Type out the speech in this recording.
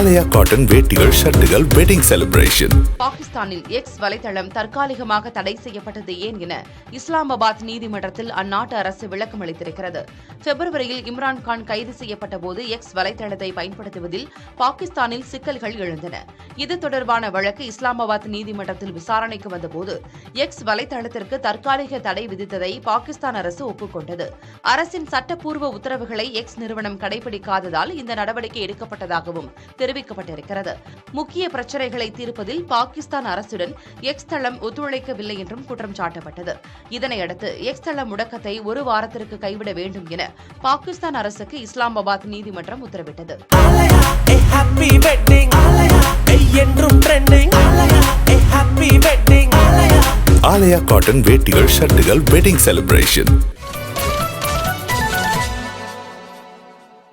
ஆலயா cotton வேட்டிகள் ஷர்ட்டுகள் wedding celebration. பாகிஸ்தானில் X வலைதளம் தற்காலிகமாக தடை செய்யப்பட்டது ஏன் என இஸ்லாமாபாத் நீதிமன்றத்தில் அந்நாட்டு அரசு விளக்கம் அளித்திருக்கிறது. பிப்ரவரியில் இம்ரான்கான் கைது செய்யப்பட்ட போது எக்ஸ் வலைதளத்தை பயன்படுத்துவதில் பாகிஸ்தானில் சிக்கல்கள் எழுந்தன. இது தொடர்பான வழக்கு இஸ்லாமாபாத் நீதிமன்றத்தில் விசாரணைக்கு வந்தபோது எக்ஸ் வலைதளத்திற்கு தற்காலிக தடை விதித்ததை பாகிஸ்தான் அரசு ஒப்புக்கொண்டது. அரசின் சட்டப்பூர்வ உத்தரவுகளை எக்ஸ் நிறுவனம் கடைபிடிக்காததால் இந்த நடவடிக்கை எடுக்கப்பட்டதாகவும் தெரிவிக்கப்பட்டிருக்கிறது. முக்கிய பிரச்சினைகளை தீர்ப்பதில் பாகிஸ்தான் அரசுடன் எக்ஸ் தளம் ஒத்துழைக்கவில்லை என்றும் குற்றம் சாட்டப்பட்டது. இதனையடுத்து எக்ஸ் தள முடக்கத்தை ஒரு வாரத்திற்கு கைவிட வேண்டும் என பாகிஸ்தான் அரசுக்கு இஸ்லாமாபாத் நீதிமன்றம் உத்தரவிட்டது. ஆலயா காட்டன் வேட்டிகள் ஷர்ட்டுகள் வெட்டிங் செலிப்ரேஷன்.